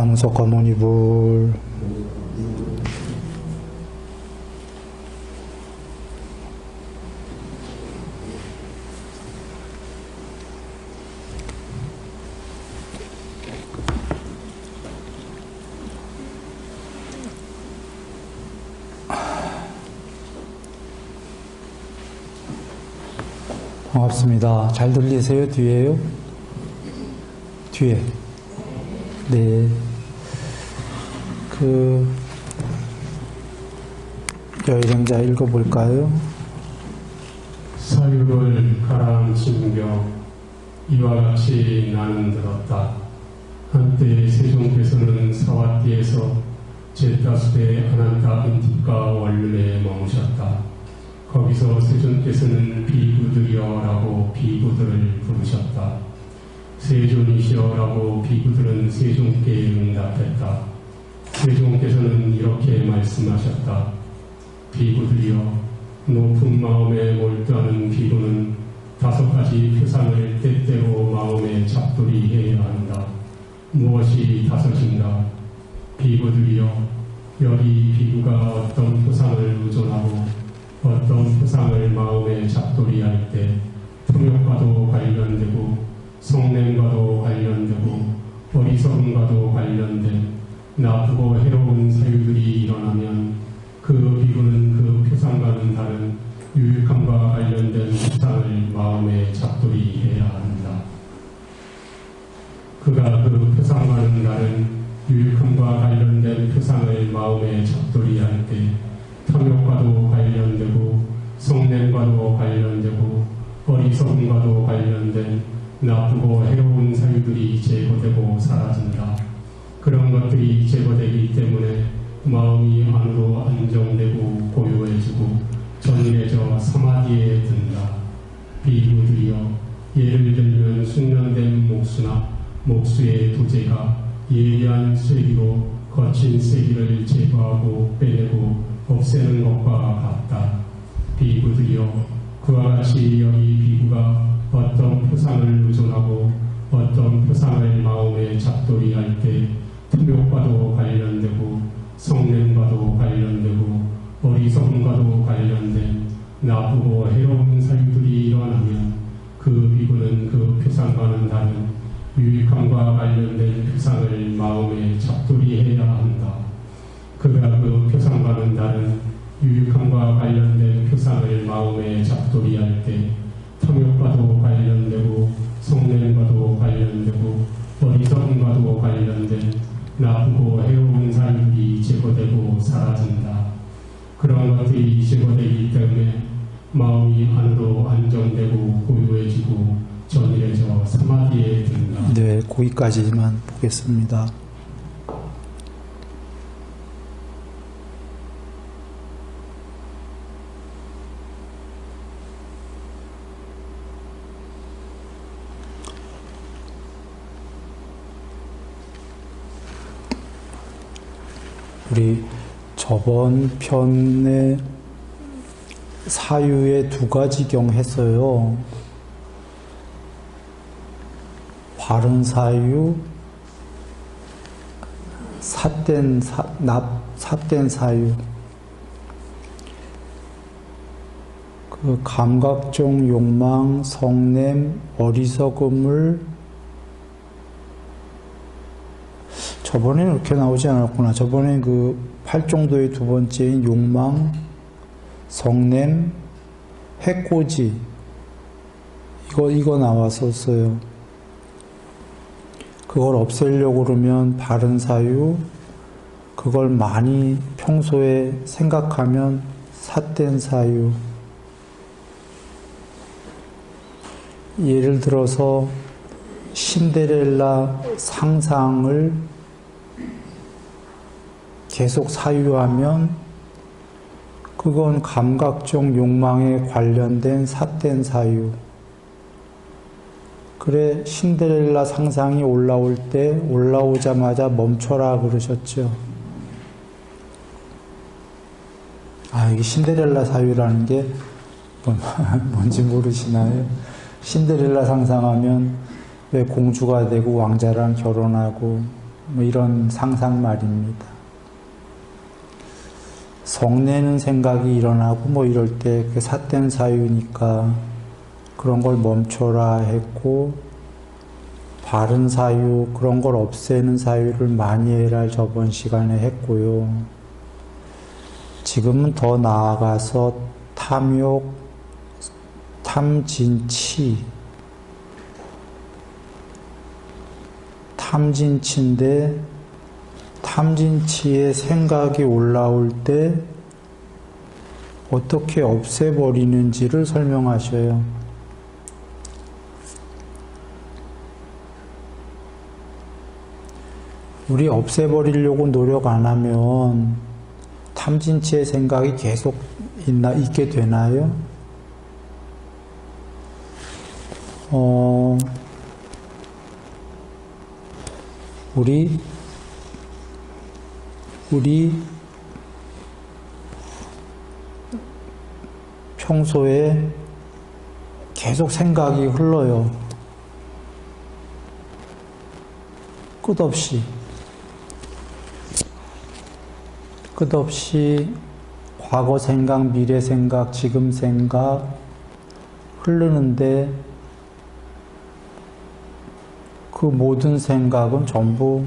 나무석 거머니불 반갑습니다. 잘 들리세요? 뒤에요? 뒤에. 네. 여행자 읽어볼까요? 사유를 가라앉힌겨 이와 같이 나는 들었다. 한때 세종께서는 사와띠에서 제타수대 아난타 인티카 원륜에 머무셨다. 거기서 세존께서는 비구들이여라고 비구들을 부르셨다. 세존이시여라고 비구들은 세종께 응답했다. 세종께서는 이렇게 말씀하셨다. 비구들이여, 높은 마음에 몰두하는 비구는 5가지 표상을 때때로 마음에 잡돌이해야 한다. 무엇이 5인가? 비구들이여, 여기 비구가 어떤 표상을 의존하고 어떤 표상을 마음에 잡돌이할 때 탐욕과도 관련되고 성냄과도 관련되고 어리석음과도 관련된 나쁘고 해로운 사유들이 일어나면 그 비구는 그 표상과는 다른 유익함과 관련된 표상을 마음에 잡돌이해야 한다. 그가 그 표상과는 다른 유익함과 관련된 표상을 마음에 잡돌이할 때 탐욕과도 관련되고 성냄과도 관련되고 어리석음과도 관련된 나쁘고 해로운 사유들이 제거되고 사라진다. 그런 것들이 제거되기 때문에 마음이 안으로 안정되고 고요해지고 전일해져 사마디에 든다. 비구들이여, 예를 들면 숙련된 목수나 목수의 도제가 예리한 쐐기로 거친 쐐기를 제거하고 빼내고 없애는 것과 같다. 비구들이여, 그와 같이 여기 비구가 어떤 표상을 의존하고 어떤 표상을 마음에 잡돌이할 때 탐욕과도 관련되고 성냄과도 관련되고 어리석음과도 관련된 나쁘고 해로운 사유들이 일어나면 그 비구는 그 표상과는 다른 유익함과 관련된 표상을 마음에 잡돌이해야 한다. 그가 그 표상과는 다른 유익함과 관련된 표상을 마음에 잡돌이할 때 탐욕과도 관련되고 성냄과도 관련되고 어리석음과도 관련된 나쁘고 해로운 사유들이 제거되고 사라진다. 그런 것들이 제거되기 때문에 마음이 안으로 안정되고 고요해지고 전일해져 사마디에 든다. 네, 거기까지만 보겠습니다. 우리 저번 편에 사유의 2가지 경 했어요. 바른 사유, 삿된 사유. 그 감각적 욕망, 성냄, 어리석음을 저번에는 이렇게 나오지 않았구나. 저번에 그 8정도의 2번째인 욕망, 성냄, 해코지 이거 나왔었어요. 그걸 없애려고 그러면 바른 사유, 그걸 많이 평소에 생각하면 삿된 사유. 예를 들어서 신데렐라 상상을 계속 사유하면 그건 감각적 욕망에 관련된 삿된 사유. 그래, 신데렐라 상상이 올라올 때 올라오자마자 멈춰라 그러셨죠. 이게 신데렐라 사유라는 게 뭔지 모르시나요? 신데렐라 상상하면 왜 공주가 되고 왕자랑 결혼하고 뭐 이런 상상 말입니다. 성내는 생각이 일어나고 뭐 이럴 때 그 삿된 사유니까 그런 걸 멈춰라 했고, 바른 사유, 그런 걸 없애는 사유를 많이 해라 저번 시간에 했고요. 지금은 더 나아가서 탐욕, 탐진치, 탐진치인데 탐진치의 생각이 올라올 때 어떻게 없애버리는지를 설명하셔요. 우리 없애버리려고 노력 안 하면 탐진치의 생각이 계속 있게 되나요? 우리 평소에 계속 생각이 흘러요. 끝없이 과거 생각, 미래 생각, 지금 생각 흐르는데 그 모든 생각은 전부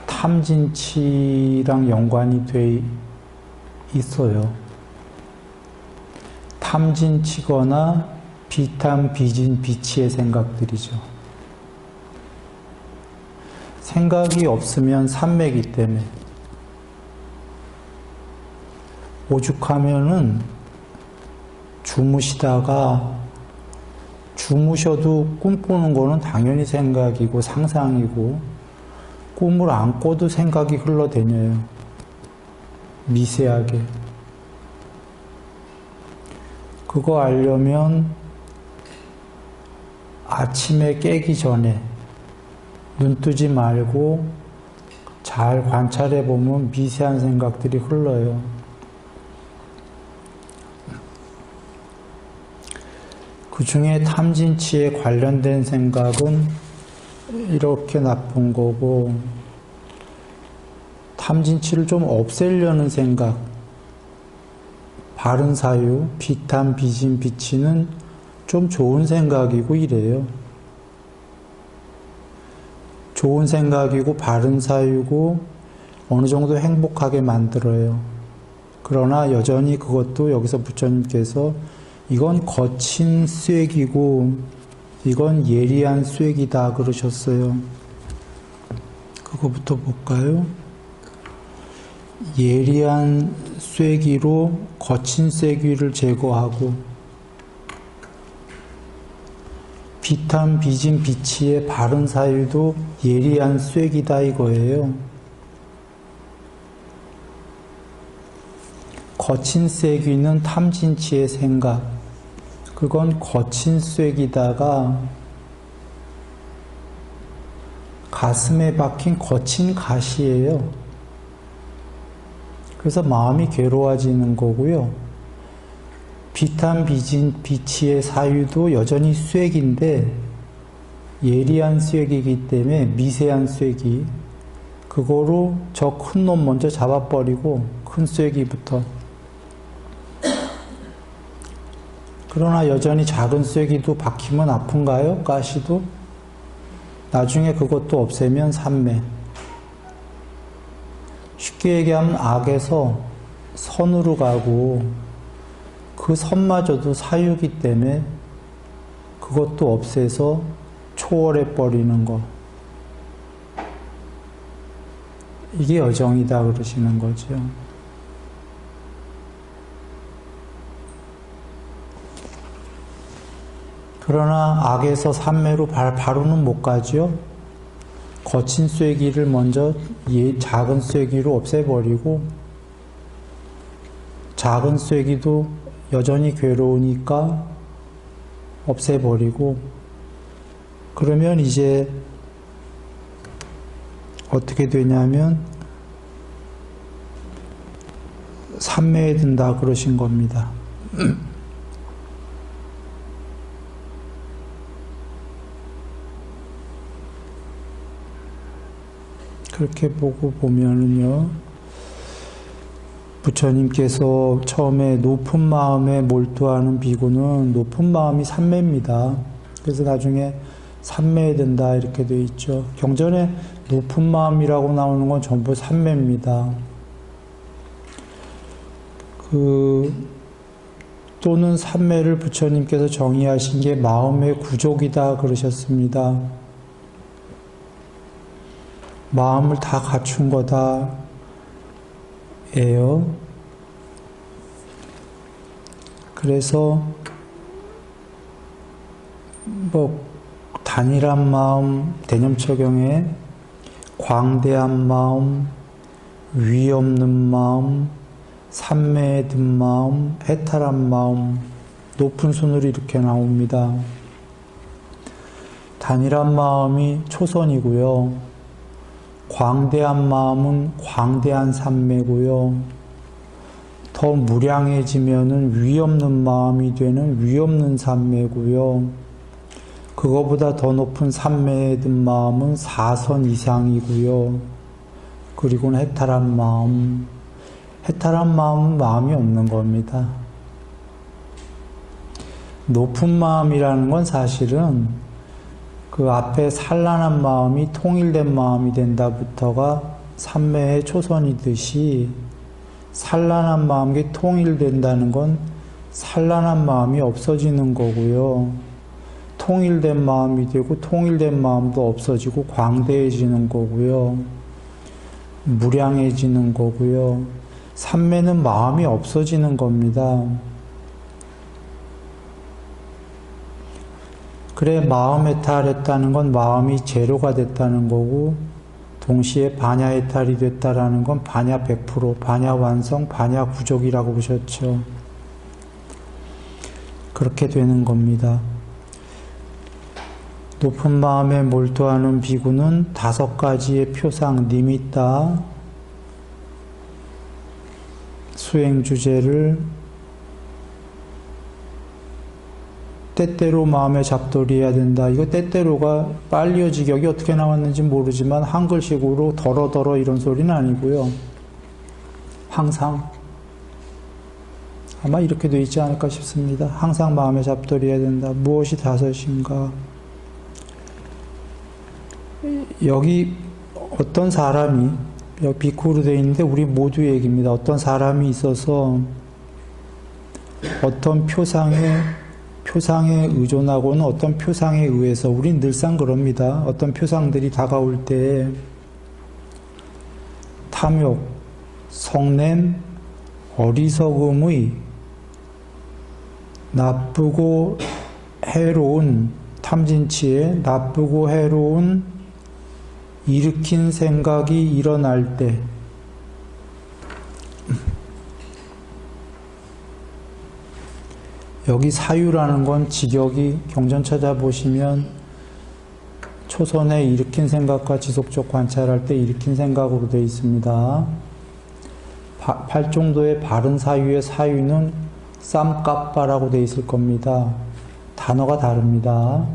탐진치랑 연관이 돼 있어요. 탐진치거나 비탐, 비진, 비치의 생각들이죠. 생각이 없으면 산매기 때문에 오죽하면은 주무셔도 꿈꾸는 거는 당연히 생각이고 상상이고, 꿈을 안 꿔도 생각이 흘러다녀요. 미세하게. 그거 알려면 아침에 깨기 전에 눈 뜨지 말고 잘 관찰해 보면 미세한 생각들이 흘러요. 그 중에 탐진치에 관련된 생각은 이렇게 나쁜 거고, 탐진치를 좀 없애려는 생각, 바른 사유, 비탐, 비진, 비치는 좀 좋은 생각이고 이래요. 좋은 생각이고 바른 사유고 어느 정도 행복하게 만들어요. 그러나 여전히 그것도 여기서 부처님께서 이건 거친 쐐기고 이건 예리한 쐐기다 그러셨어요. 그거부터 볼까요? 예리한 쐐기로 거친 쐐기를 제거하고, 비탐, 비진, 비치의 바른 사유도 예리한 쐐기다 이거예요. 거친 쐐기는 탐진치의 생각, 그건 거친 쐐기다가 가슴에 박힌 거친 가시예요. 그래서 마음이 괴로워지는 거고요. 비탐, 비진, 비치의 사유도 여전히 쐐기인데 예리한 쐐기이기 때문에 미세한 쐐기, 그거로 저 큰 놈 먼저 잡아버리고 큰 쐐기부터. 그러나 여전히 작은 쐐기도 박히면 아픈가요? 가시도? 나중에 그것도 없애면 산매. 쉽게 얘기하면 악에서 선으로 가고 그 선마저도 사유기 때문에 그것도 없애서 초월해 버리는 거. 이게 여정이다 그러시는 거죠. 그러나 악에서 산매로 바로는 못 가죠. 거친 쐐기를 먼저 작은 쐐기로 없애버리고, 작은 쐐기도 여전히 괴로우니까 없애버리고, 그러면 이제 어떻게 되냐면 산매에 든다 그러신 겁니다. 그렇게 보고 보면은요, 부처님께서 처음에 높은 마음에 몰두하는 비구는 높은 마음이 삼매입니다. 그래서 나중에 삼매에 된다 이렇게 되어 있죠. 경전에 높은 마음이라고 나오는 건 전부 삼매입니다. 또는 삼매를 부처님께서 정의하신 게 마음의 구족이다 그러셨습니다. 마음을 다 갖춘 거다 예요. 그래서 단일한 마음, 대념처경에 광대한 마음, 위 없는 마음, 삼매에 든 마음, 해탈한 마음, 높은 순으로 이렇게 나옵니다. 단일한 마음이 초선이고요. 광대한 마음은 광대한 삼매고요. 더 무량해지면은 위 없는 마음이 되는 위 없는 삼매고요. 그거보다 더 높은 삼매에 든 마음은 사선 이상이고요. 그리고는 해탈한 마음. 해탈한 마음은 마음이 없는 겁니다. 높은 마음이라는 건 사실은 그 앞에 산란한 마음이 통일된 마음이 된다부터가 삼매의 초선이듯이 산란한 마음이 통일된다는 건 산란한 마음이 없어지는 거고요. 통일된 마음이 되고 통일된 마음도 없어지고 광대해지는 거고요. 무량해지는 거고요. 삼매는 마음이 없어지는 겁니다. 그래 마음해탈했다는 건 마음이 제로가 됐다는 거고 동시에 반야해탈이 됐다라는 건 반야 100%, 반야 완성, 반야 구족이라고 보셨죠. 그렇게 되는 겁니다. 높은 마음에 몰두하는 비구는 5가지의 표상, 니미tta, 수행주제를 때때로 마음에 잡돌이해야 된다. 이거 때때로가 빨리어지격이 어떻게 나왔는지 모르지만 한글식으로 더러더러 이런 소리는 아니고요. 항상 아마 이렇게 돼 있지 않을까 싶습니다. 항상 마음에 잡돌이해야 된다. 무엇이 5인가? 여기 어떤 사람이 여기 비쿠로 되어 있는데 우리 모두 얘기입니다. 어떤 사람이 있어서 어떤 표상에 의존하고는 어떤 표상에 의해서 우린 늘상 그럽니다. 어떤 표상들이 다가올 때 탐욕, 성냄, 어리석음의 나쁘고 해로운 탐진치에 나쁘고 해로운 일으킨 생각이 일어날 때 여기 사유라는 건 직역이 경전 찾아보시면 초선에 일으킨 생각과 지속적 관찰할 때 일으킨 생각으로 되어 있습니다. 팔종도의 바른 사유의 사유는 쌈까빠라고 되어 있을 겁니다. 단어가 다릅니다.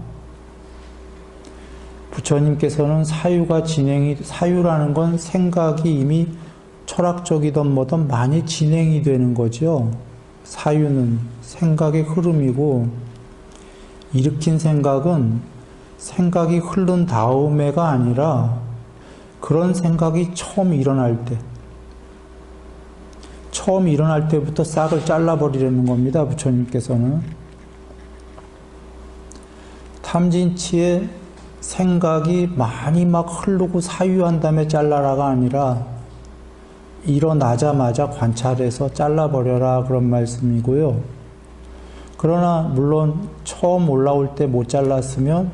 부처님께서는 사유라는 건 생각이 이미 철학적이든 뭐든 많이 진행이 되는 거죠. 사유는 생각의 흐름이고 일으킨 생각은 생각이 흐른 다음에가 아니라 그런 생각이 처음 일어날 때부터 싹을 잘라버리려는 겁니다. 부처님께서는 탐진치에 생각이 많이 막 흐르고 사유한 다음에 잘라라가 아니라 일어나자마자 관찰해서 잘라버려라 그런 말씀이고요. 그러나 물론 처음 올라올 때 못 잘랐으면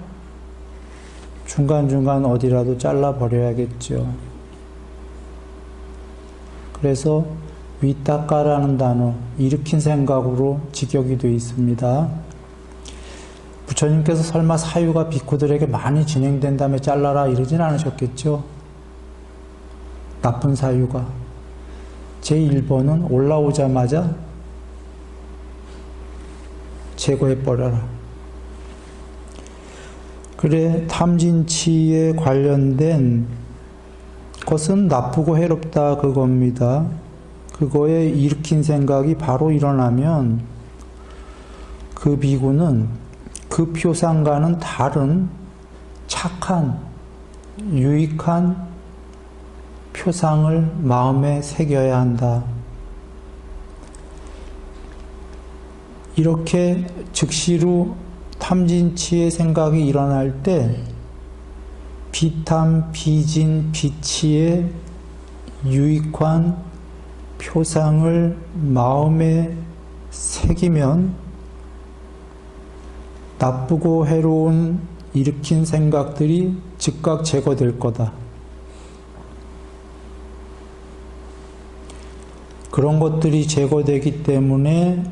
중간중간 어디라도 잘라버려야겠죠. 그래서 위따까라는 단어, 일으킨 생각으로 직역이 되어 있습니다. 부처님께서 설마 사유가 비쿠들에게 많이 진행된 다음에 잘라라 이러진 않으셨겠죠. 나쁜 사유가. 제1번은 올라오자마자 제거해버려라. 그래 탐진치에 관련된 것은 나쁘고 해롭다 그겁니다. 그거에 일으킨 생각이 바로 일어나면 그 비구는 그 표상과는 다른 착한, 유익한 표상을 마음에 새겨야 한다. 이렇게 즉시로 탐진치의 생각이 일어날 때 비탐, 비진, 비치의 유익한 표상을 마음에 새기면 나쁘고 해로운 일으킨 생각들이 즉각 제거될 거다. 그런 것들이 제거되기 때문에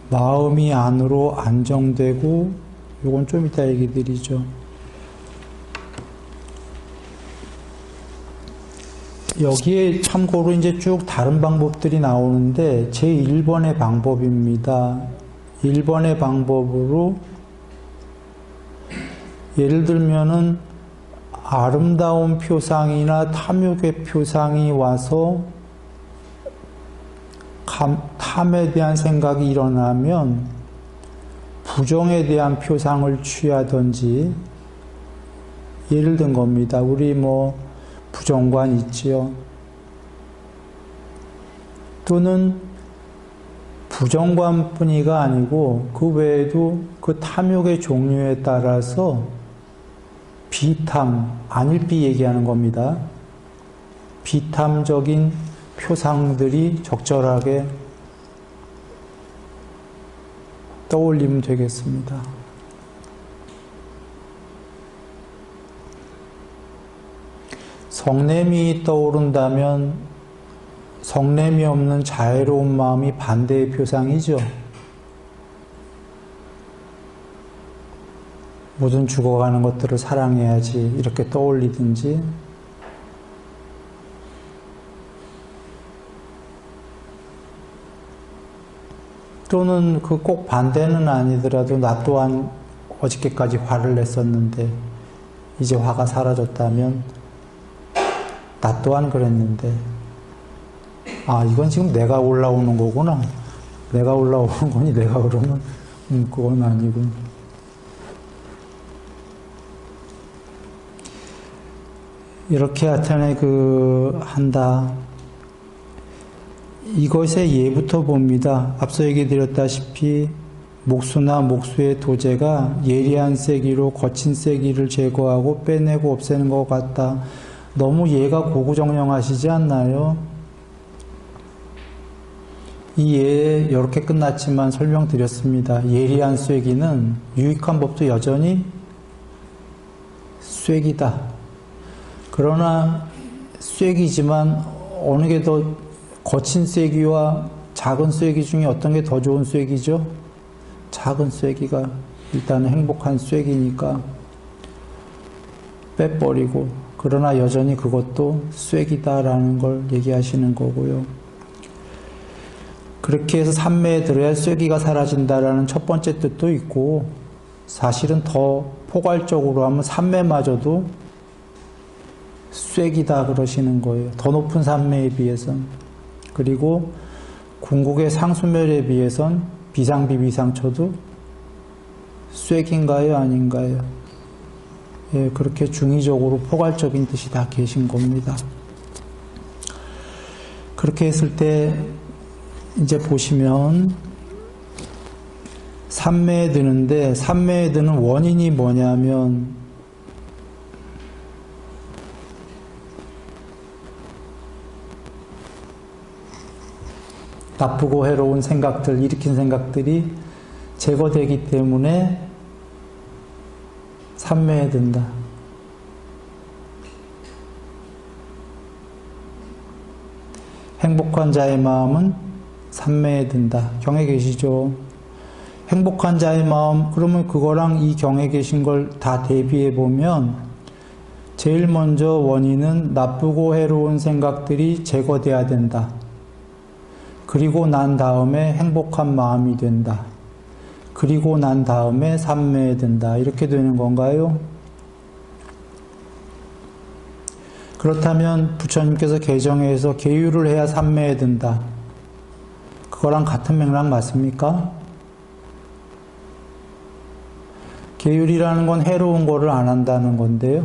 마음이 안으로 안정되고, 이건 좀 이따 얘기 드리죠. 여기에 참고로 이제 쭉 다른 방법들이 나오는데 제 1번의 방법입니다. 1번의 방법으로 예를 들면은 아름다운 표상이나 탐욕의 표상이 와서 탐에 대한 생각이 일어나면 부정에 대한 표상을 취하든지, 예를 든 겁니다. 우리 부정관 있지요. 또는 부정관뿐이가 아니고 그 외에도 그 탐욕의 종류에 따라서 비탐, 안일비 얘기하는 겁니다. 비탐적인 표상들이 적절하게 떠올리면 되겠습니다. 성냄이 떠오른다면 성냄이 없는 자애로운 마음이 반대의 표상이죠. 모든 죽어가는 것들을 사랑해야지 이렇게 떠올리든지, 또는 그 꼭 반대는 아니더라도 나 또한 어저께까지 화를 냈었는데 이제 화가 사라졌다면 나 또한 그랬는데, 아, 이건 지금 내가 올라오는 거구나. 내가 올라오는 거니 내가 그러면 그건 아니군. 이렇게 하여튼에 한다. 이것의 예부터 봅니다. 앞서 얘기 드렸다시피 목수나 목수의 도제가 예리한 쐐기로 거친 쐐기를 제거하고 빼내고 없애는 것 같다. 너무 예가 고구정령하시지 않나요? 이 예에 이렇게 끝났지만 설명드렸습니다. 예리한 쐐기는 유익한 법도 여전히 쐐기다. 그러나 쐐기지만 어느 게 더 거친 쐐기와 작은 쐐기 중에 어떤 게 더 좋은 쐐기죠? 작은 쐐기가 일단은 행복한 쐐기니까 빼버리고, 그러나 여전히 그것도 쐐기다라는 걸 얘기하시는 거고요. 그렇게 해서 삼매에 들어야 쐐기가 사라진다라는 첫 번째 뜻도 있고, 사실은 더 포괄적으로 하면 삼매마저도 쐐기다 그러시는 거예요. 더 높은 삼매에 비해선. 그리고 궁극의 상수멸에 비해선 비상비비상처도 쐐기인가요? 아닌가요? 예, 그렇게 중의적으로 포괄적인 뜻이 다 계신 겁니다. 그렇게 했을 때 이제 보시면 삼매에 드는데, 삼매에 드는 원인이 뭐냐면 나쁘고 해로운 생각들, 일으킨 생각들이 제거되기 때문에 삼매에 든다. 행복한 자의 마음은 삼매에 든다. 경에 계시죠? 행복한 자의 마음, 그러면 그거랑 이 경에 계신 걸 다 대비해 보면 제일 먼저 원인은 나쁘고 해로운 생각들이 제거돼야 된다. 그리고 난 다음에 행복한 마음이 된다. 그리고 난 다음에 삼매에 든다. 이렇게 되는 건가요? 그렇다면 부처님께서 개정해서 계율을 해야 삼매에 든다. 그거랑 같은 맥락 맞습니까? 계율이라는 건 해로운 거를 안 한다는 건데요.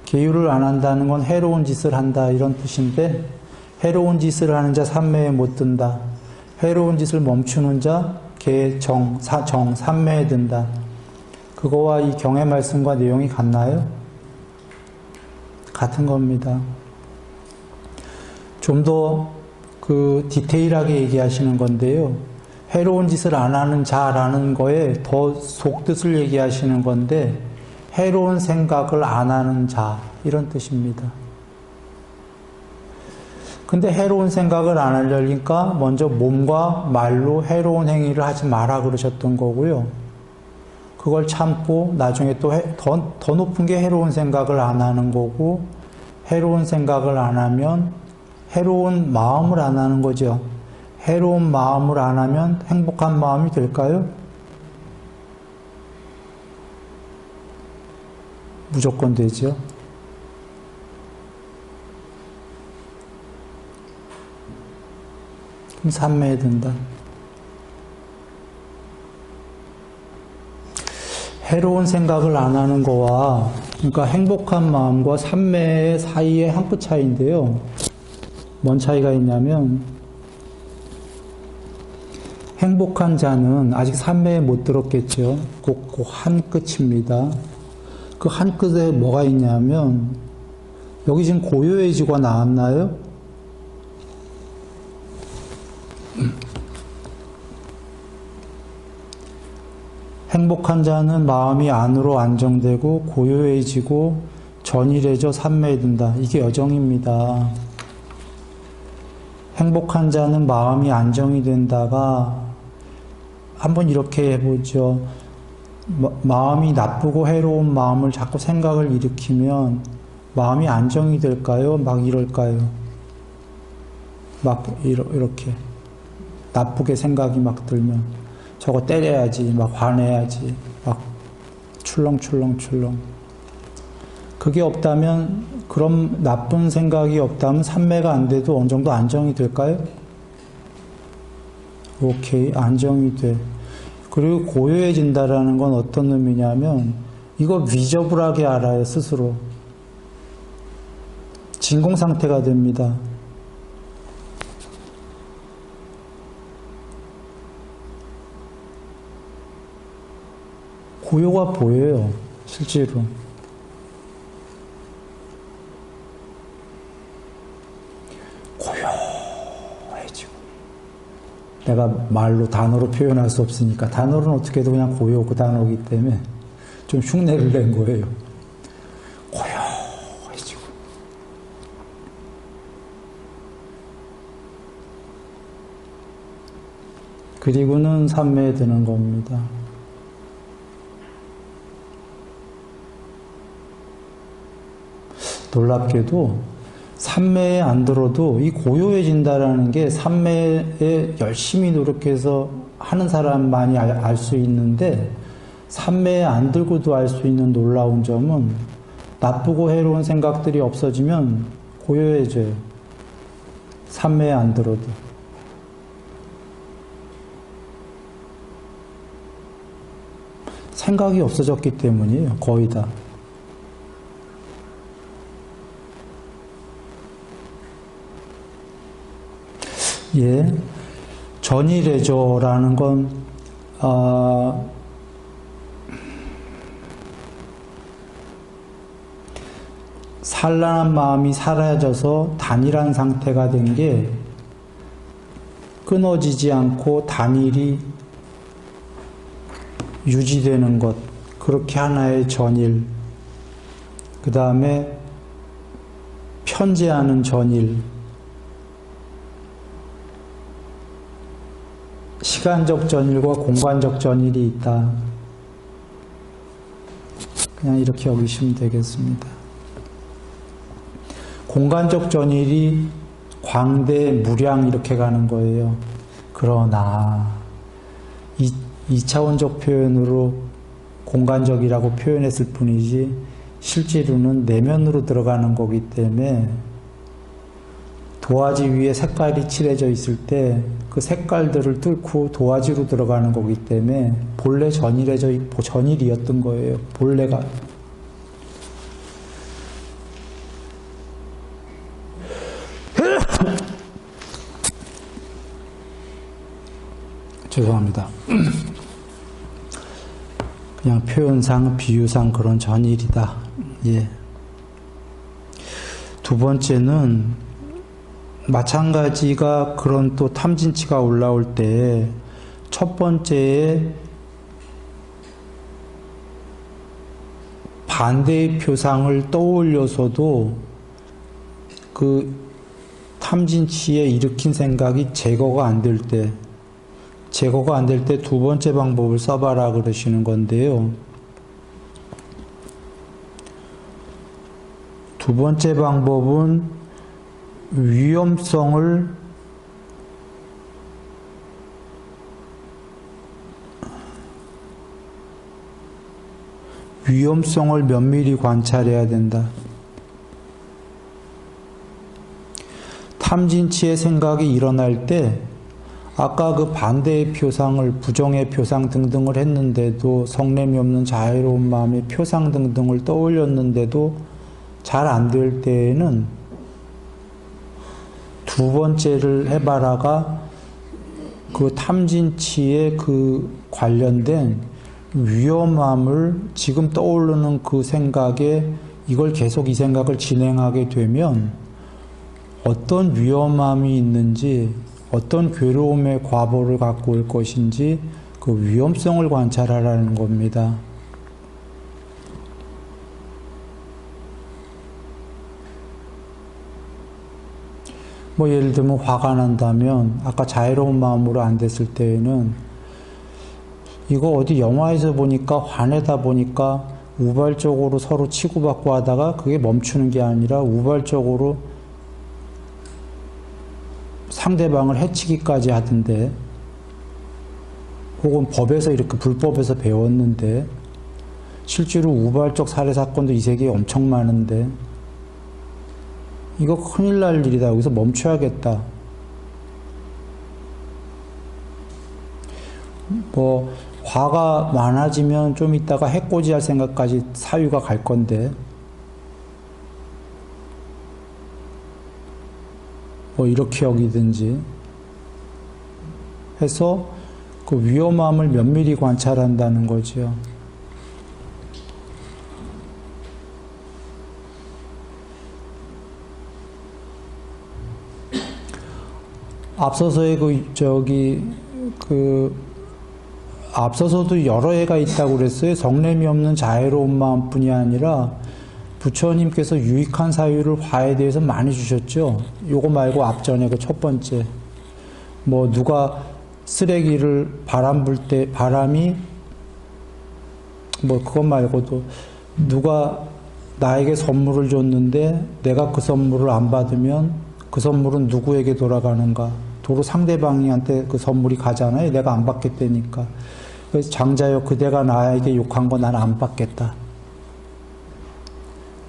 계율을 안 한다는 건 해로운 짓을 한다 이런 뜻인데, 해로운 짓을 하는 자 삼매에 못 든다. 해로운 짓을 멈추는 자 삼매에 든다. 그거와 이 경의 말씀과 내용이 같나요? 같은 겁니다. 좀 더 디테일하게 얘기하시는 건데요. 해로운 짓을 안 하는 자라는 거에 더 속뜻을 얘기하시는 건데, 해로운 생각을 안 하는 자 이런 뜻입니다. 근데 해로운 생각을 안 하려니까 먼저 몸과 말로 해로운 행위를 하지 마라 그러셨던 거고요. 그걸 참고 나중에 또 더 높은 게 해로운 생각을 안 하는 거고, 해로운 생각을 안 하면 해로운 마음을 안 하는 거죠. 해로운 마음을 안 하면 행복한 마음이 될까요? 무조건 되죠. 그럼 삼매에 든다. 해로운 생각을 안 하는 거와, 그러니까 행복한 마음과 삼매 사이에 한 끗 차이인데요. 뭔 차이가 있냐면, 행복한 자는 아직 삼매에 못 들었겠죠. 그 한 끝입니다. 그 한 끝에 뭐가 있냐면, 여기 지금 고요해지고 나왔나요? 행복한 자는 마음이 안으로 안정되고 고요해지고 전일해져 삼매에 든다. 이게 여정입니다. 행복한 자는 마음이 안정이 된다가, 한번 이렇게 해보죠. 마음이 나쁘고 해로운 마음을 자꾸 생각을 일으키면 마음이 안정이 될까요? 막 이럴까요? 막 이렇게 나쁘게 생각이 막 들면 저거 때려야지, 막 화내야지, 막 출렁출렁. 그게 없다면, 그런 나쁜 생각이 없다면 삼매가 안 돼도 어느 정도 안정이 될까요? 오케이, 안정이 돼. 그리고 고요해진다라는 건 어떤 의미냐면, 이거 위저블하게 알아요, 스스로. 진공 상태가 됩니다. 고요가 보여요, 실제로. 고요해지고. 내가 말로, 단어로 표현할 수 없으니까, 단어로는 어떻게 해도 그냥 고요 그 단어이기 때문에 좀 흉내를 낸 거예요. 고요해지고. 그리고는 삼매에 드는 겁니다. 놀랍게도 삼매에 안 들어도 이 고요해진다라는 게 삼매에 열심히 노력해서 하는 사람만이 알 수 있는데, 삼매에 안 들고도 알 수 있는 놀라운 점은, 나쁘고 해로운 생각들이 없어지면 고요해져요. 삼매에 안 들어도. 생각이 없어졌기 때문이에요, 거의 다. 예, 전일해져라는 건, 산란한 마음이 사라져서 단일한 상태가 된 게, 끊어지지 않고 단일이 유지되는 것, 그렇게 하나의 전일. 그 다음에 편재하는 전일. 시간적 전일과 공간적 전일이 있다. 그냥 이렇게 여기시면 되겠습니다. 공간적 전일이 광대, 무량 이렇게 가는 거예요. 그러나 2차원적 표현으로 공간적이라고 표현했을 뿐이지, 실제로는 내면으로 들어가는 거기 때문에 도화지 위에 색깔이 칠해져 있을 때 그 색깔들을 뚫고 도화지로 들어가는 거기 때문에 본래 전일이었던 거예요. 본래가. 죄송합니다. 그냥 표현상, 비유상 그런 전일이다. 예. 두 번째는 마찬가지가 그런 또 탐진치가 올라올 때 첫 번째에 반대의 표상을 떠올려서도 그 탐진치에 일으킨 생각이 제거가 안 될 때 두 번째 방법을 써봐라 그러시는 건데요. 두 번째 방법은 위험성을 면밀히 관찰해야 된다. 탐진치의 생각이 일어날 때 아까 그 반대의 표상을 부정의 표상 등등을 했는데도 성냄이 없는 자애로운 마음의 표상 등등을 떠올렸는데도 잘 안 될 때에는 두 번째를 해봐라가 그 탐진치에 그 관련된 위험함을 지금 떠오르는 그 생각에 이걸 계속 이 생각을 진행하게 되면 어떤 위험함이 있는지 어떤 괴로움의 과보를 갖고 올 것인지 그 위험성을 관찰하라는 겁니다. 뭐 예를 들면 화가 난다면 아까 자애로운 마음으로 안 됐을 때에는 이거 어디 영화에서 보니까 화내다 보니까 우발적으로 서로 치고받고 하다가 그게 멈추는 게 아니라 우발적으로 상대방을 해치기까지 하던데 혹은 법에서 이렇게 불법에서 배웠는데 실제로 우발적 살해 사건도 이 세계에 엄청 많은데 이거 큰일 날 일이다. 여기서 멈춰야겠다. 뭐 화가 많아지면 좀 있다가 해코지할 생각까지 사유가 갈 건데 뭐 이렇게 여기든지 해서 그 위험함을 면밀히 관찰한다는 거죠. 앞서서의 앞서서도 여러 해가 있다고 그랬어요. 성냄이 없는 자애로운 마음뿐이 아니라 부처님께서 유익한 사유를 화에 대해서 많이 주셨죠. 요거 말고 앞전에 그 첫 번째 뭐 누가 쓰레기를 바람 불 때 바람이 뭐 그것 말고도 누가 나에게 선물을 줬는데 내가 그 선물을 안 받으면 그 선물은 누구에게 돌아가는가? 도로 상대방한테 그 선물이 가잖아요. 내가 안 받겠다니까. 그래서 장자여 그대가 나에게 욕한 거 나는 안 받겠다.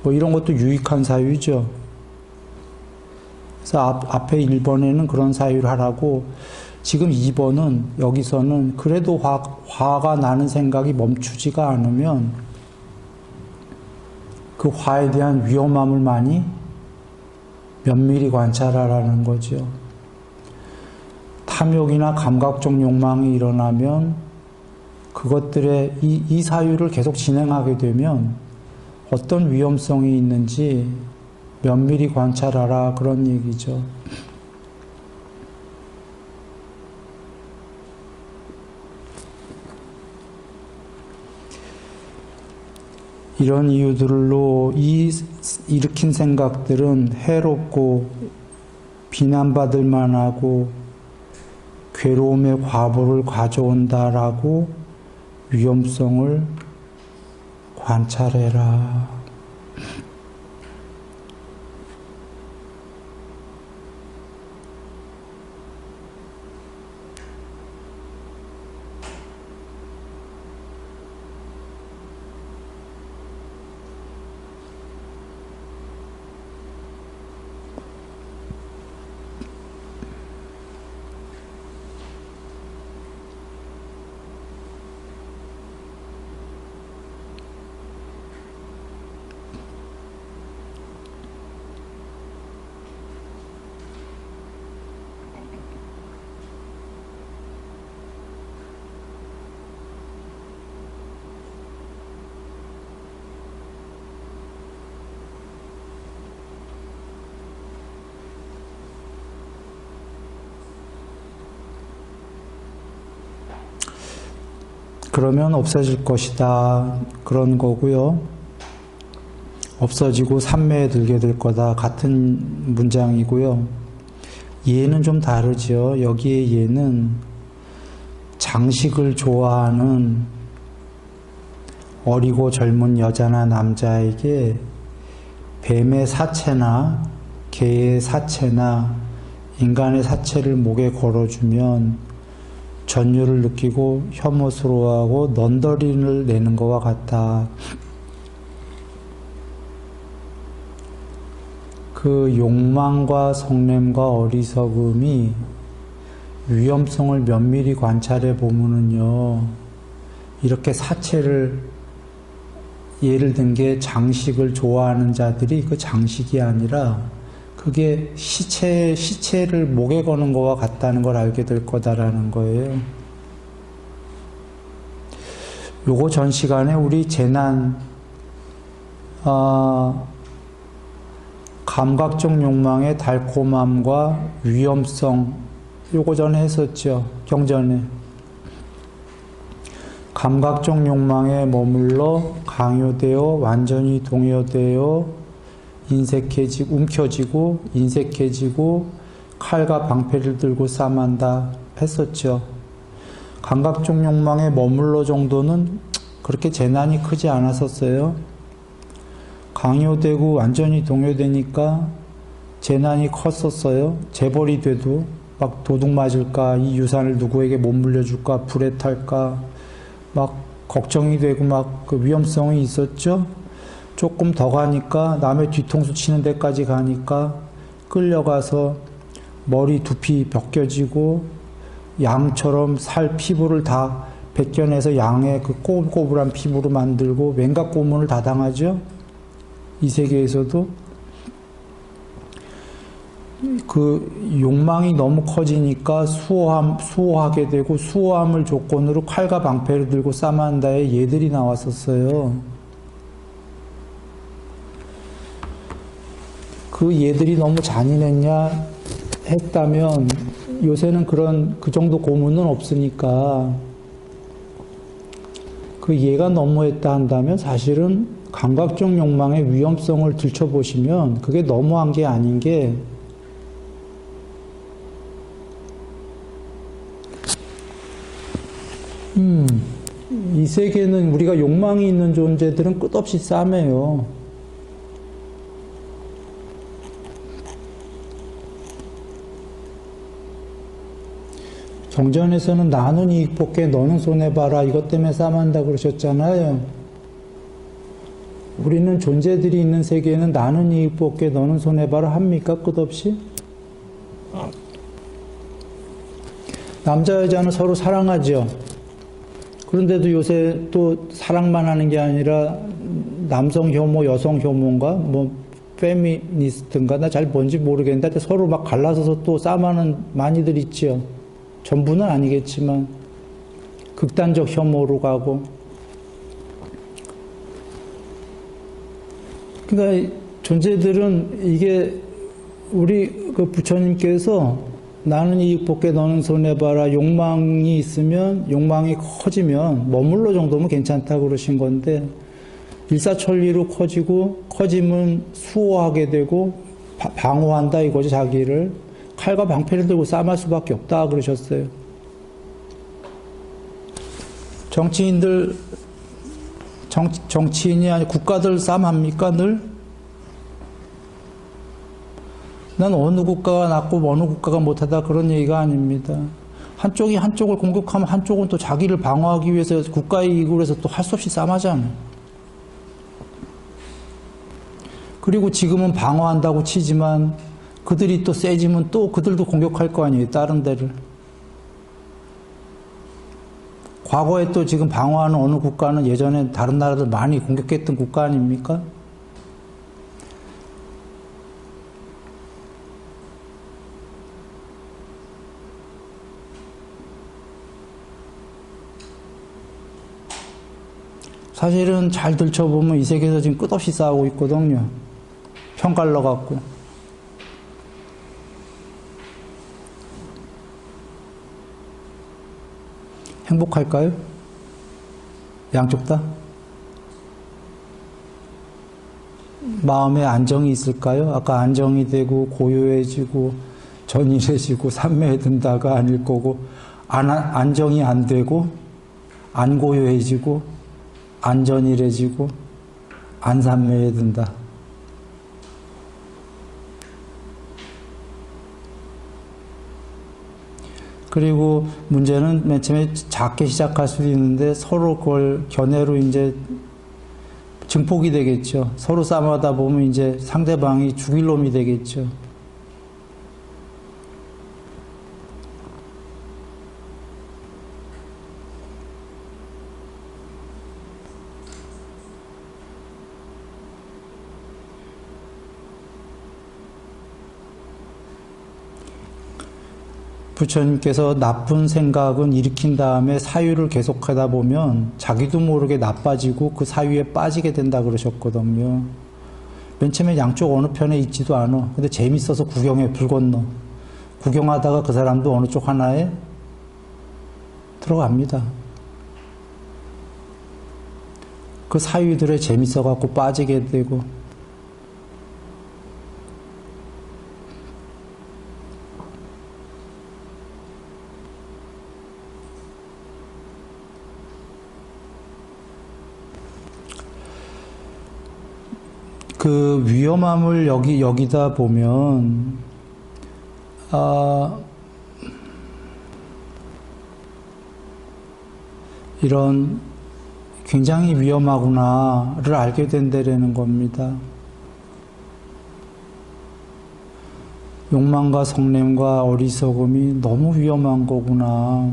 뭐 이런 것도 유익한 사유죠. 그래서 앞에 1번에는 그런 사유를 하라고 지금 2번은 여기서는 그래도 화가 나는 생각이 멈추지가 않으면 그 화에 대한 위험함을 많이 면밀히 관찰하라는 거죠. 탐욕이나 감각적 욕망이 일어나면 그것들의 이 사유를 계속 진행하게 되면 어떤 위험성이 있는지 면밀히 관찰하라 그런 얘기죠. 이런 이유들로 일으킨 생각들은 해롭고 비난받을 만하고 괴로움의 과보를 가져온다라고 위험성을 관찰해라. 그러면 없어질 것이다. 그런 거고요. 없어지고 삼매에 들게 될 거다. 같은 문장이고요. 예는 좀 다르죠. 여기에 예는 장식을 좋아하는 어리고 젊은 여자나 남자에게 뱀의 사체나 개의 사체나 인간의 사체를 목에 걸어주면 전율을 느끼고 혐오스러워하고 넌더리를 내는 것과 같다. 그 욕망과 성냄과 어리석음이 위험성을 면밀히 관찰해 보면은요, 이렇게 사체를 예를 든 게 장식을 좋아하는 자들이 그 장식이 아니라 그게 시체를 목에 거는 것과 같다는 걸 알게 될 거다라는 거예요. 요거 전 시간에 우리 재난, 감각적 욕망의 달콤함과 위험성, 요거 전에 했었죠. 경전에. 감각적 욕망에 머물러 강요되어 완전히 동요되어 인색해지고 움켜쥐고 인색해지고 칼과 방패를 들고 싸만다 했었죠. 감각적 욕망에 머물러 정도는 그렇게 재난이 크지 않았었어요. 강요되고 완전히 동요되니까 재난이 컸었어요. 재벌이 돼도 막 도둑 맞을까, 이 유산을 누구에게 못 물려줄까, 불에 탈까, 막 걱정이 되고 막 그 위험성이 있었죠. 조금 더 가니까 남의 뒤통수 치는 데까지 가니까 끌려가서 머리 두피 벗겨지고 양처럼 살 피부를 다 벗겨내서 양의 그 꼬불꼬불한 피부로 만들고 맹각 고문을 다 당하죠. 이 세계에서도 그 욕망이 너무 커지니까 수호하게 되고 수호함을 조건으로 칼과 방패를 들고 싸만다에 얘들이 나왔었어요. 그 얘들이 너무 잔인했냐 했다면 요새는 그 정도 고문은 없으니까 그 얘가 너무했다 한다면 사실은 감각적 욕망의 위험성을 들춰보시면 그게 너무한 게 아닌 게 이 세계는 우리가 욕망이 있는 존재들은 끝없이 싸매요. 정전에서는 나는 이익 볼게 너는 손해봐라 이것 때문에 싸만다 그러셨잖아요. 우리는 존재들이 있는 세계에는 나는 이익 볼게 너는 손해봐라 합니까? 끝없이? 남자 여자는 서로 사랑하죠. 그런데도 요새 또 사랑만 하는 게 아니라 남성 혐오, 여성 혐오인가 뭐 페미니스트인가 나 잘 뭔지 모르겠는데 서로 막 갈라서서 또 싸움하는 많이들 있지요. 전부는 아니겠지만 극단적 혐오로 가고. 그러니까 존재들은 이게 우리 그 부처님께서 나는 이익 볼게 너는 손해봐라 욕망이 있으면 욕망이 커지면 머물러 정도면 괜찮다 그러신 건데 일사천리로 커지면 수호하게 되고 방어한다 이거죠. 자기를 칼과 방패를 들고 싸움할 수밖에 없다 그러셨어요. 정치인들 정치인이 아니 국가들 싸움합니까 늘? 난 어느 국가가 낫고 어느 국가가 못하다 그런 얘기가 아닙니다. 한쪽이 한쪽을 공격하면 한쪽은 또 자기를 방어하기 위해서 국가의 이익을 위해서 또 할 수 없이 싸움하잖아요. 그리고 지금은 방어한다고 치지만 그들이 또 세지면 또 그들도 공격할 거 아니에요. 다른 데를. 과거에 또 지금 방어하는 어느 국가는 예전에 다른 나라들 많이 공격했던 국가 아닙니까? 사실은 잘 들춰보면 이 세계에서 지금 끝없이 싸우고 있거든요. 편갈라 갖고. 행복할까요? 양쪽 다? 마음에 안정이 있을까요? 아까 안정이 되고 고요해지고 전일해지고 삼매에 든다가 아닐 거고 안정이 안 되고 안 고요해지고 안전일해지고 안삼매에 든다. 그리고 문제는 맨 처음에 작게 시작할 수도 있는데 서로 그걸 견해로 이제 증폭이 되겠죠. 서로 싸움하다 보면 이제 상대방이 죽일 놈이 되겠죠. 부처님께서 나쁜 생각은 일으킨 다음에 사유를 계속하다 보면 자기도 모르게 나빠지고 그 사유에 빠지게 된다 그러셨거든요. 맨 처음에 양쪽 어느 편에 있지도 않아. 근데 재밌어서 구경해, 불 건너. 구경하다가 그 사람도 어느 쪽 하나에 들어갑니다. 그 사유들에 재밌어갖고 빠지게 되고. 그 위험함을 여기다 보면, 이런 굉장히 위험하구나를 알게 된다라는 겁니다. 욕망과 성냄과 어리석음이 너무 위험한 거구나.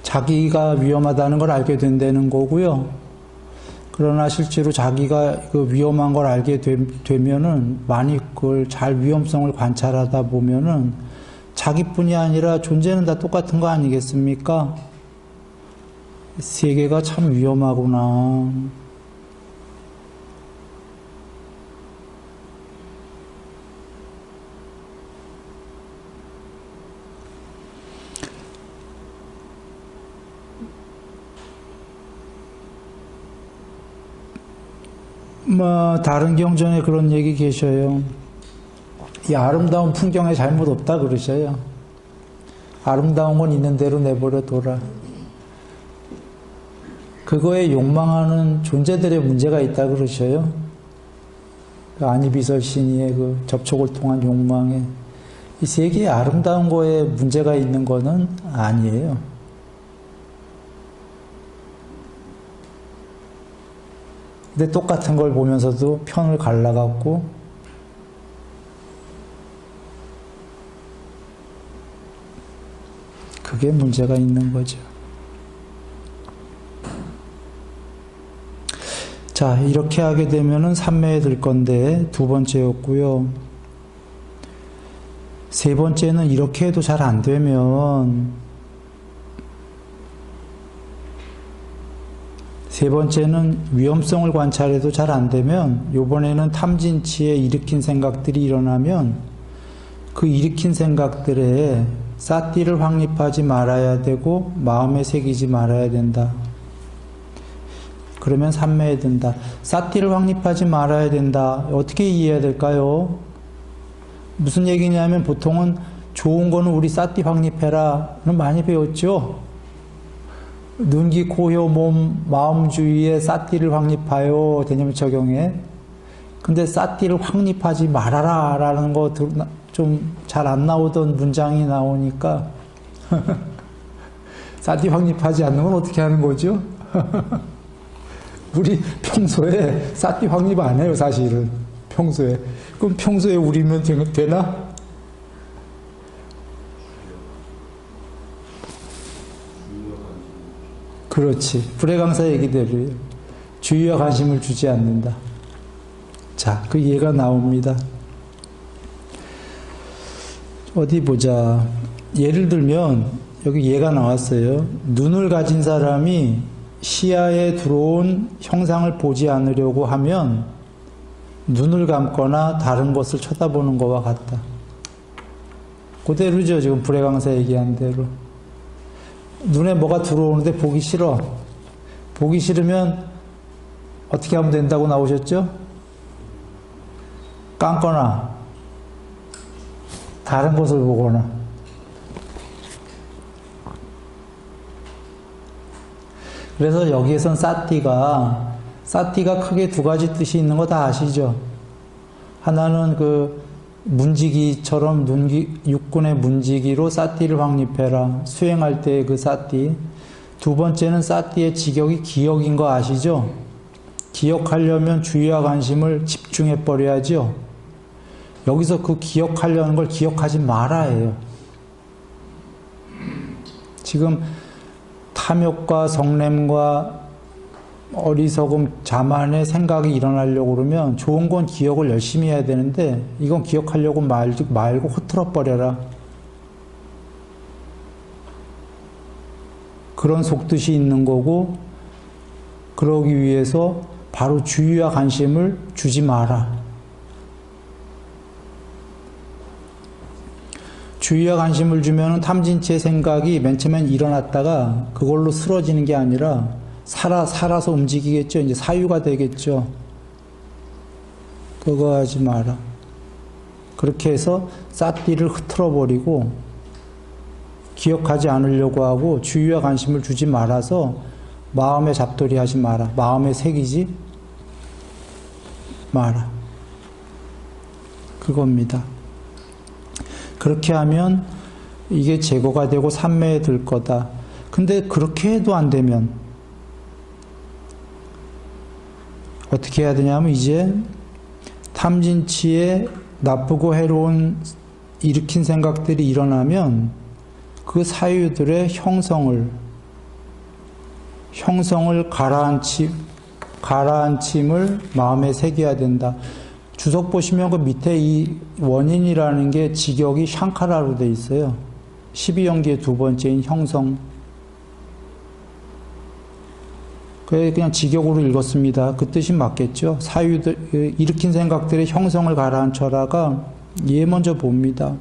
자기가 위험하다는 걸 알게 된다는 거고요. 그러나 실제로 자기가 그 위험한 걸 알게 되면은 많이 그걸 잘 위험성을 관찰하다 보면은 자기뿐이 아니라 존재는 다 똑같은 거 아니겠습니까? 세계가 참 위험하구나. 다른 경전에 그런 얘기 계셔요. 이 아름다운 풍경에 잘못 없다 그러셔요. 아름다운 건 있는 대로 내버려 둬라. 그거에 욕망하는 존재들의 문제가 있다 그러셔요. 그 아니비설 신이의 그 접촉을 통한 욕망에. 이 세계에 아름다운 거에 문제가 있는 거는 아니에요. 근데 똑같은 걸 보면서도 편을 갈라갖고 그게 문제가 있는 거죠. 자, 이렇게 하게 되면은 삼매에 들 건데 두 번째였고요. 세 번째는 이렇게 해도 잘 안 되면 세 번째는 위험성을 관찰해도 잘 안 되면 요번에는 탐진치에 일으킨 생각들이 일어나면 그 일으킨 생각들에 싸띠를 확립하지 말아야 되고 마음에 새기지 말아야 된다. 그러면 삼매에 든다. 싸띠를 확립하지 말아야 된다. 어떻게 이해해야 될까요? 무슨 얘기냐면 보통은 좋은 거는 우리 싸띠 확립해라는 많이 배웠죠. 눈, 귀, 코, 혀, 몸, 마음 주위에 싸띠를 확립하여 개념 적용해. 근데 싸띠를 확립하지 말아라 라는 거 좀 잘 안 나오던 문장이 나오니까 싸띠 확립하지 않는 건 어떻게 하는 거죠? 우리 평소에 싸띠 확립 안 해요, 사실은. 평소에. 그럼 평소에 우리면 되나? 그렇지. 불의 강사 얘기대로요. 주의와 관심을 주지 않는다. 자, 그 예가 나옵니다. 어디 보자. 예를 들면 여기 예가 나왔어요. 눈을 가진 사람이 시야에 들어온 형상을 보지 않으려고 하면 눈을 감거나 다른 것을 쳐다보는 것과 같다. 그대로죠. 지금 불의 강사 얘기한 대로. 눈에 뭐가 들어오는데 보기 싫어. 보기 싫으면 어떻게 하면 된다고 나오셨죠? 감거나 다른 것을 보거나. 그래서 여기에선 사띠가 크게 두 가지 뜻이 있는 거 다 아시죠? 하나는 그 문지기처럼 육군의 문지기로 사띠를 확립해라. 수행할 때의 그 사띠. 두 번째는 사띠의 직역이 기억인 거 아시죠? 기억하려면 주의와 관심을 집중해 버려야죠. 여기서 그 기억하려는 걸 기억하지 말아예요. 지금 탐욕과 성냄과 어리석음, 자만의 생각이 일어나려고 그러면 좋은 건 기억을 열심히 해야 되는데 이건 기억하려고 말고 흐트러 버려라. 그런 속뜻이 있는 거고, 그러기 위해서 바로 주의와 관심을 주지 마라. 주의와 관심을 주면은 탐진치의 생각이 맨 처음엔 일어났다가 그걸로 쓰러지는 게 아니라 살아서 움직이겠죠. 이제 사유가 되겠죠. 그거 하지 마라. 그렇게 해서 사띠를 흐트러버리고 기억하지 않으려고 하고 주의와 관심을 주지 말아서 마음에 잡돌이 하지 마라. 마음에 새기지 마라. 그겁니다. 그렇게 하면 이게 제거가 되고 삼매에 들 거다. 근데 그렇게 해도 안 되면 어떻게 해야 되냐면 이제 탐진치에 나쁘고 해로운 일으킨 생각들이 일어나면 그 사유들의 형성을 가라앉힘을 마음에 새겨야 된다. 주석 보시면 그 밑에 이 원인이라는 게 직역이 샹카라로 돼 있어요. 12연기의 두 번째인 형성. 그냥 직역으로 읽었습니다. 그 뜻이 맞겠죠. 사유들, 일으킨 생각들의 형성을 가라앉혀라가 얘 먼저 봅니다.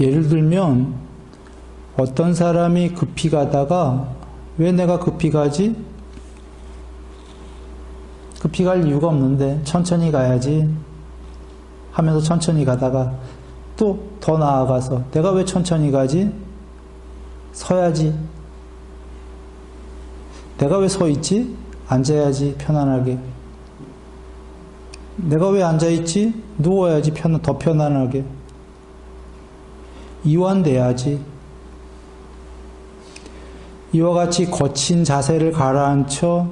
예를 들면 어떤 사람이 급히 가다가 왜 내가 급히 가지? 급히 갈 이유가 없는데 천천히 가야지 하면서 천천히 가다가 또 더 나아가서 내가 왜 천천히 가지? 서야지. 내가 왜 서 있지? 앉아야지 편안하게. 내가 왜 앉아 있지? 누워야지 더 편안하게. 이완돼야지. 이와 같이 거친 자세를 가라앉혀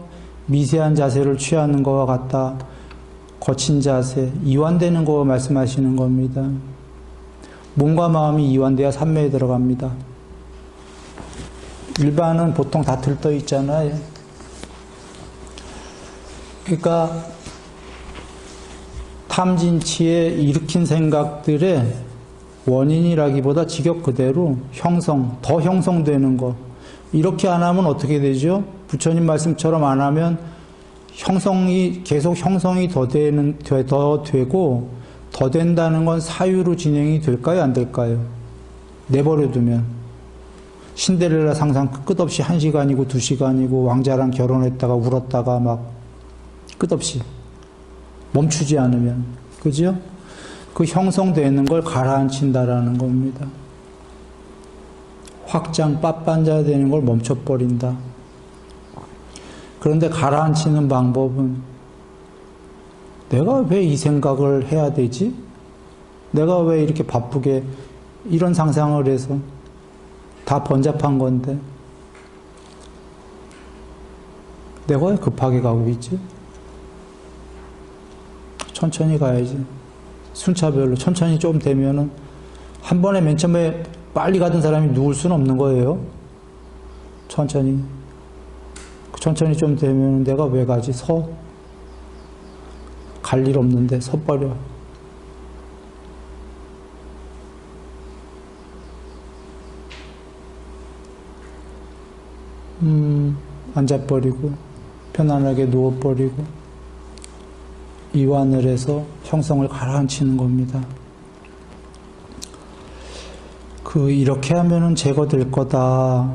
미세한 자세를 취하는 것과 같다. 거친 자세, 이완되는 거 말씀하시는 겁니다. 몸과 마음이 이완돼야 삼매에 들어갑니다. 일반은 보통 다 들떠 있잖아요. 그러니까 탐진치에 일으킨 생각들의 원인이라기보다 직역 그대로 더 형성되는 거. 이렇게 안 하면 어떻게 되죠? 부처님 말씀처럼 안 하면 계속 형성이 더 되고, 더 된다는 건 사유로 진행이 될까요? 안 될까요? 내버려두면. 신데렐라 상상 끝없이 1시간이고 2시간이고 왕자랑 결혼했다가 울었다가 막 끝없이 멈추지 않으면. 그죠? 그 형성되는 걸 가라앉힌다라는 겁니다. 확장, 빠빤자 되는 걸 멈춰버린다. 그런데 가라앉히는 방법은 내가 왜 이 생각을 해야 되지? 내가 왜 이렇게 바쁘게 이런 상상을 해서 다 번잡한 건데 내가 왜 급하게 가고 있지? 천천히 가야지. 순차별로 천천히 좀 되면은 한 번에 맨 처음에 빨리 가던 사람이 누울 수는 없는 거예요. 천천히 좀 되면 내가 왜 가지? 갈 일 없는데 서버려. 앉아버리고 편안하게 누워버리고 이완을 해서 형성을 가라앉히는 겁니다. 이렇게 하면은 제거될 거다.